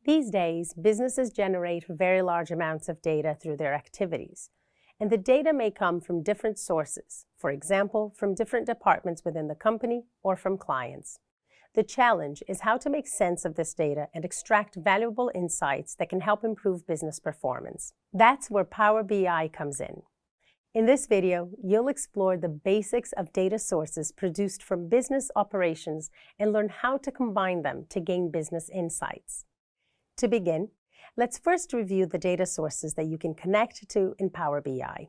These days, businesses generate very large amounts of data through their activities, and the data may come from different sources, for example, from different departments within the company or from clients. The challenge is how to make sense of this data and extract valuable insights that can help improve business performance. That's where Power BI comes in. In this video, you'll explore the basics of data sources produced from business operations and learn how to combine them to gain business insights. To begin, let's first review the data sources that you can connect to in Power BI.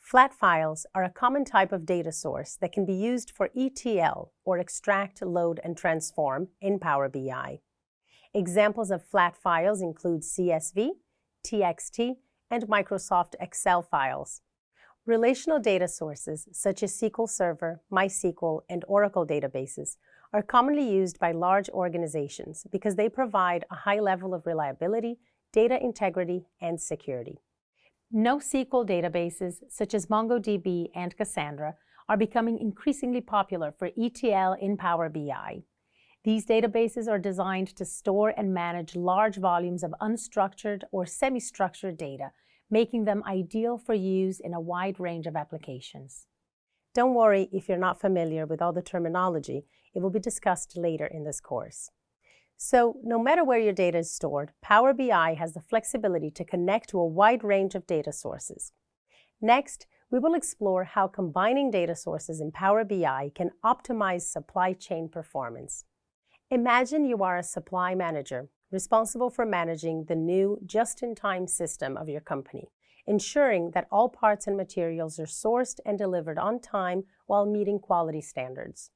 Flat files are a common type of data source that can be used for ETL, or extract, load, and transform, in Power BI. Examples of flat files include CSV, TXT, and Microsoft Excel files. Relational data sources, such as SQL Server, MySQL, and Oracle databases, are commonly used by large organizations because they provide a high level of reliability, data integrity, and security. NoSQL databases, such as MongoDB and Cassandra, are becoming increasingly popular for ETL in Power BI. These databases are designed to store and manage large volumes of unstructured or semi-structured data, making them ideal for use in a wide range of applications. Don't worry if you're not familiar with all the terminology. It will be discussed later in this course. So, no matter where your data is stored, Power BI has the flexibility to connect to a wide range of data sources. Next, we will explore how combining data sources in Power BI can optimize supply chain performance. Imagine you are a supply manager responsible for managing the new just-in-time system of your company, ensuring that all parts and materials are sourced and delivered on time while meeting quality standards.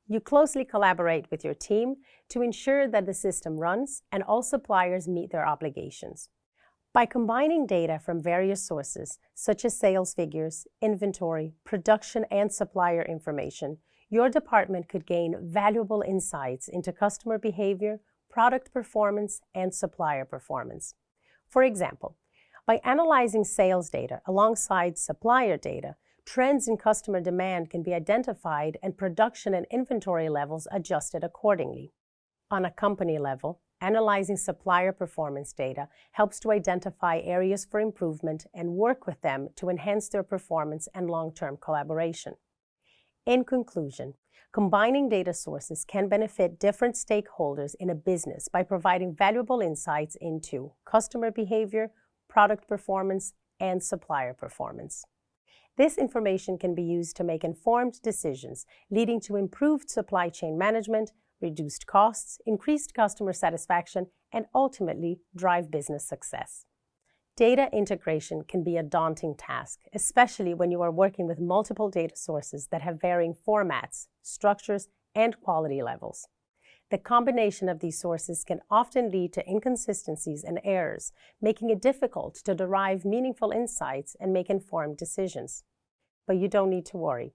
You closely collaborate with your team to ensure that the system runs and all suppliers meet their obligations. By combining data from various sources, such as sales figures, inventory, production, and supplier information, your department could gain valuable insights into customer behavior, product performance, and supplier performance. For example, by analyzing sales data alongside supplier data, trends in customer demand can be identified and production and inventory levels adjusted accordingly. On a company level, analyzing supplier performance data helps to identify areas for improvement and work with them to enhance their performance and long-term collaboration. In conclusion, combining data sources can benefit different stakeholders in a business by providing valuable insights into customer behavior, product performance, and supplier performance. This information can be used to make informed decisions, leading to improved supply chain management, reduced costs, increased customer satisfaction, and ultimately drive business success. Data integration can be a daunting task, especially when you are working with multiple data sources that have varying formats, structures, and quality levels. The combination of these sources can often lead to inconsistencies and errors, making it difficult to derive meaningful insights and make informed decisions. But you don't need to worry.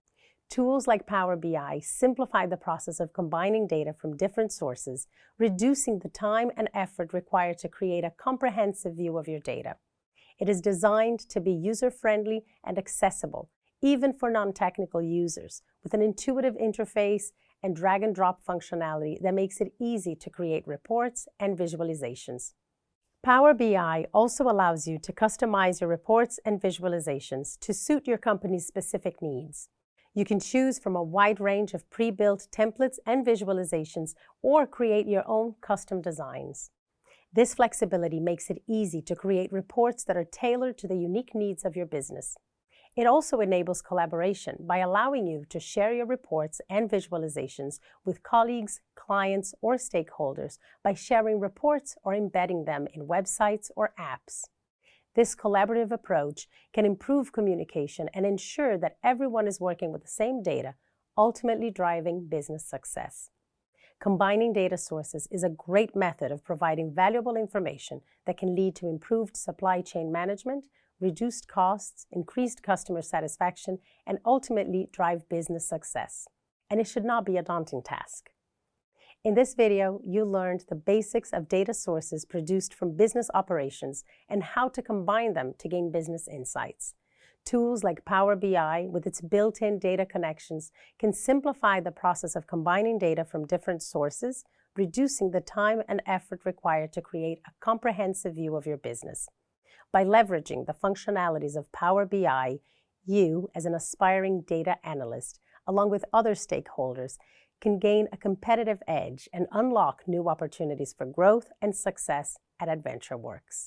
Tools like Power BI simplify the process of combining data from different sources, reducing the time and effort required to create a comprehensive view of your data. It is designed to be user-friendly and accessible, even for non-technical users, with an intuitive interface and drag-and-drop functionality that makes it easy to create reports and visualizations. Power BI also allows you to customize your reports and visualizations to suit your company's specific needs. You can choose from a wide range of pre-built templates and visualizations or create your own custom designs. This flexibility makes it easy to create reports that are tailored to the unique needs of your business. It also enables collaboration by allowing you to share your reports and visualizations with colleagues, clients, or stakeholders by sharing reports or embedding them in websites or apps. This collaborative approach can improve communication and ensure that everyone is working with the same data, ultimately driving business success. Combining data sources is a great method of providing valuable information that can lead to improved supply chain management, reduced costs, increased customer satisfaction, and ultimately drive business success. And it should not be a daunting task. In this video, you learned the basics of data sources produced from business operations and how to combine them to gain business insights. Tools like Power BI, with its built-in data connections, can simplify the process of combining data from different sources, reducing the time and effort required to create a comprehensive view of your business. By leveraging the functionalities of Power BI, you, as an aspiring data analyst, along with other stakeholders, can gain a competitive edge and unlock new opportunities for growth and success at AdventureWorks.